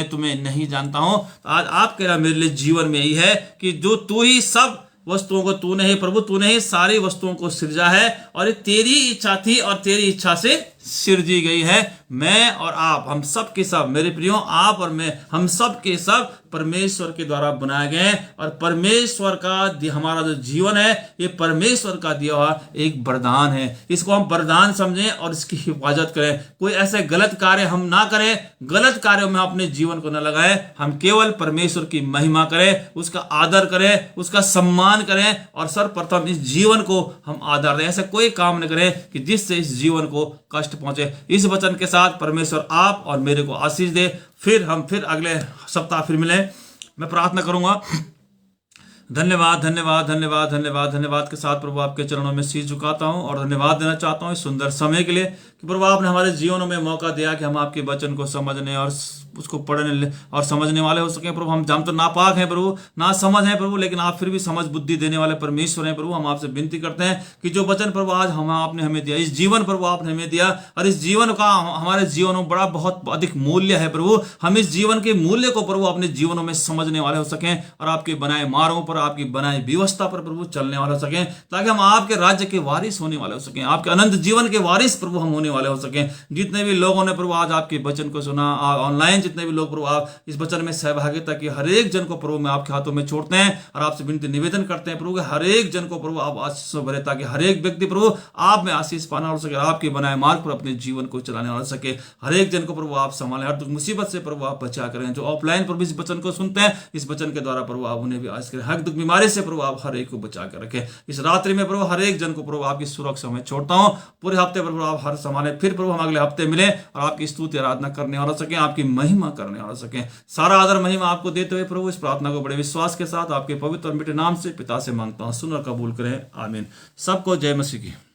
तुम्हें नहीं जानता हूं। तो आज आपके मेरे लिए जीवन में यही है कि जो तू ही सब वस्तुओं को, तूने ही प्रभु, तूने ही सारी वस्तुओं को सिरजा है, और ये तेरी इच्छा थी और तेरी इच्छा से सिरजी गई है। मैं और आप, हम सब के सब, मेरे प्रियो, आप और मैं, हम सब के सब परमेश्वर के द्वारा बनाए गए हैं। और परमेश्वर का हमारा जो जीवन है, ये परमेश्वर का दिया हुआ एक वरदान है। इसको हम वरदान समझें और इसकी हिफाजत करें। कोई ऐसे गलत कार्य हम ना करें, गलत कार्यों में अपने जीवन को न लगाएं। हम केवल परमेश्वर की महिमा करें, उसका आदर करें, उसका सम्मान करें, और सर्वप्रथम इस जीवन को हम आदर दें। ऐसा कोई काम न करें कि जिससे इस जीवन को कष्ट पहुंचे। इस वचन के साथ परमेश्वर आप और मेरे को आशीष दे। फिर अगले सप्ताह फिर मिलें। मैं प्रार्थना करूंगा। धन्यवाद धन्यवाद धन्यवाद धन्यवाद धन्यवाद के साथ प्रभु आपके चरणों में शीश झुकाता हूं और धन्यवाद देना चाहता हूं इस सुंदर समय के लिए कि प्रभु आपने हमारे जीवनों में मौका दिया कि हम आपके वचन को समझने और उसको पढ़ने और समझने वाले हो सके। प्रभु हम तो नापाक हैं प्रभु, ना समझ हैं प्रभु, लेकिन आप फिर भी समझ बुद्धि देने वाले परमेश्वर हैं प्रभु। हम आपसे विनती करते हैं कि जो वचन प्रभु आज आपने हमें दिया, इस जीवन प्रभु आपने हमें दिया, और इस जीवन का हमारे जीवन में बड़ा बहुत अधिक मूल्य है प्रभु। हम इस जीवन के मूल्य को प्रभु अपने जीवनों में समझने वाले हो सकें और आपके बनाए मार्गों पर, आपकी बनाई व्यवस्था पर प्रभु चलने वाले हो सकें, ताकि हम आपके राज्य के वारिस होने वाले हो सकें, आपके अनंत जीवन के वारिस प्रभु हम होने वाले हो सकें। जितने भी लोगों ने प्रभु आज आपके वचन को सुना, ऑनलाइन जितने भी लोग प्रभु आप इस वचन में सहभागिता की हर एक जन को प्रभु में आपके हाथों में छोड़ते हैं और आपसे विनती निवेदन करते हैं प्रभु हर एक जन को प्रभु आप आशीष से भरे, ताकि हर एक व्यक्ति प्रभु आप में आशीष पाना हो सके, आपके बनाए मार्ग पर अपने जीवन को चलाने वाला सके। हर एक जन को प्रभु आप संभालें, हर दुख मुसीबत से प्रभु आप बचा करें। जो ऑफलाइन प्रभु इस वचन को सुनते हैं, इस वचन के द्वारा प्रभु आप उन्हें भी आशीष करें। हर दुख बीमारी से प्रभु आप हर एक को बचा कर रखें। इस रात्रि में प्रभु हर एक जन को प्रभु आपकी सुरक्षा में छोड़ता हूं। पूरे हफ्ते प्रभु आप हर संभालें, फिर प्रभु हम अगले हफ्ते मिले और आपकी स्तुति आराधना करने वाला सके, आपकी महिमा करने वाला सके। सारा आदर महिमा आपको देते हुए प्रभु इस प्रार्थना को बड़े विश्वास के साथ आपके पवित्र और मीठे नाम से पिता से मांगता हूं, सुन और कबूल करें, आमीन। सबको जय मसीह की।